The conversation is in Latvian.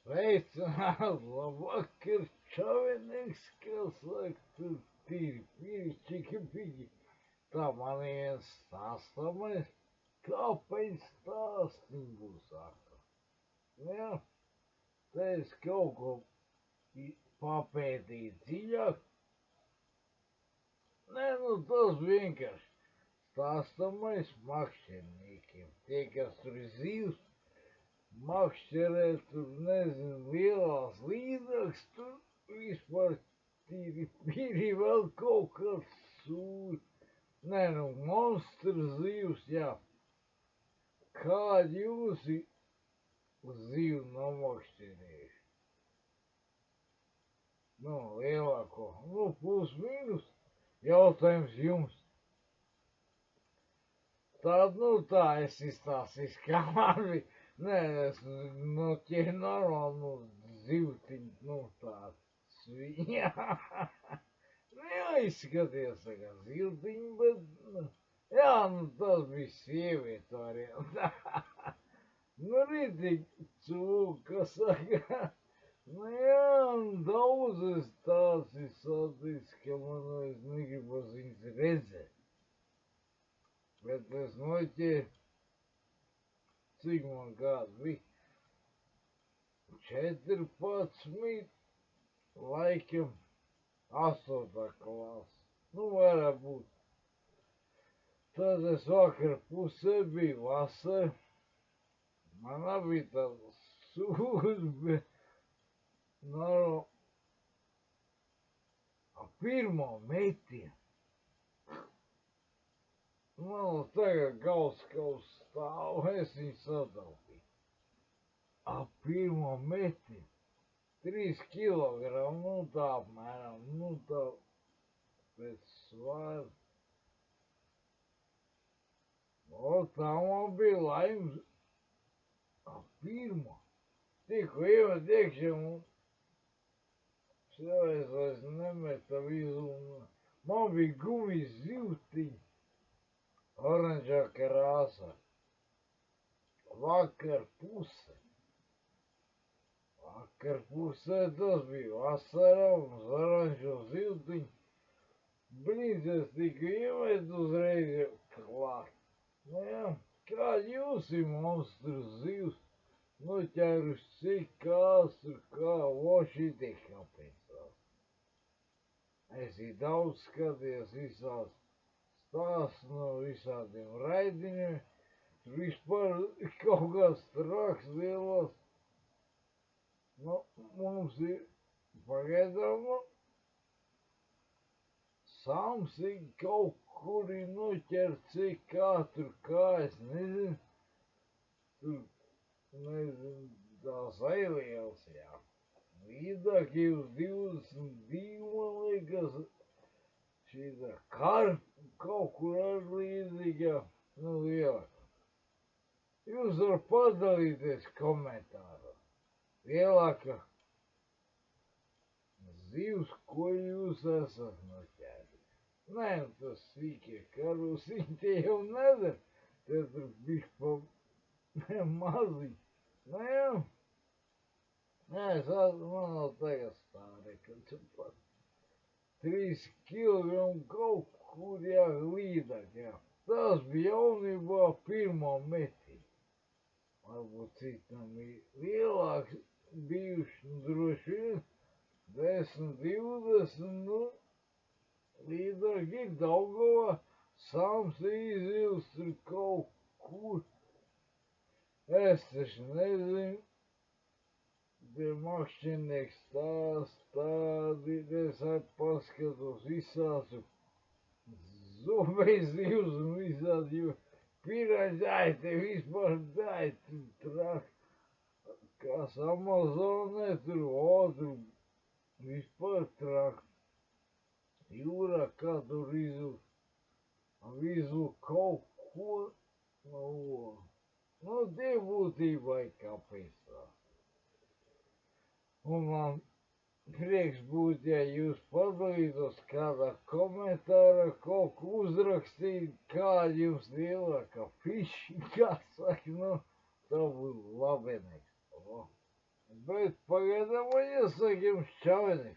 Sveicināts, labvakar, čavinieks, kas saka, tur tīri pīri, čiki pīgi. Tā man viens stāstamais, kāpēc stāstim būs atkal. Jā, te es kaut ko papētīju dziļāk. Nē, tas vienkārši stāstamais makšķerniekiem. Tie, kas tur zivs, makšķerē tur, nezinu, lielās līdzaks, tur vispār tīri pīri vēl kaut kas sūd. Nē, monstru zivs, jā. Kādi jūs zivu nomakšķerējuši? Lielāko, plus mīnus, jautājums jums. Tad, tā es izstāstīšu, kā man bija. Nē, es ķēru normāli, zivtiņu, tāds sviņā. Izskaties, kā zivtiņu, bet, jā, tas bija sieviete variantā. Ritīgi cūka, saka. Jā, daudzas tās ir satiks, ka man es negribas viņas redzēt. Bet es noķēru, cik man kāds bija, 14, laikam, 8. klasa, varētu būt. Tad es vakar pusē biju vasara, man bija tāds sūds, bet, pirmo metienu. Man tagad gals kaut stāv, es viņu sadaupīju. Pirmo metienu, 3 kilogramu, tā apmēram, tā pēc svāra. Tā man bija laimes. Pirmo. Tikko iemet iekšā un šāreiz vairs nemeta visu. Man bija gumijas zivtiņa. Oranžā krāsā. Vakar pusē tas bija vasarā un uz oranžo zivtiņu. Brīdis tika iemet uzreiz jau klāt. Jā, kā jūs ir monstru zivs? Noķēruši cik kās tur kā voši tiek kāpēc tās. Es daudz skaties visās stāsts no visādiem raidījumiem, tur vispār kaut kāds traks lielās. Mums ir pagaidām, Samsing kaut kur ir noķert cik kā tur kā, es nezinu, tur, tās ailielas, jā. Līdāk jau 22, man liekas, šīta karpa kaut kur ar līdzīgā, lielākā. Jūs var padalīties komentārā. Lielākā zivs, ko jūs esat noķēri. Nē, tas sīkie karusiņi tie jau nedara. Tie tur bišķi pa maziņi. Jā. Nē, man vēl tagad stāri, ka tu pat 3 kilogramu kaut kur līdāk, jā. Tas bija jaunībā pirmo metienu. Varbūt citam bija lielāks bijuši, droši vien, 10, 20, līdāk ir Daugavā, Samsing zivs tur kaut kur. Es taču nezinu, tie makšķernieki stādi, es paskatos visās zobei zivs un visādi, jo piraļai te vispār dāj, tur trāk, kas Amazonē, tur vispār trāk. Jūrā kā tur visu kaut ko, tie būtībai kāpēc tā. Un man prieks būt, ja jūs padalītos kādā komentārā, kaut ko uzrakstīt, kāda jums lielākā fiši, kā saka, tā būtu labenīgs. Без поглядання з таким щавених.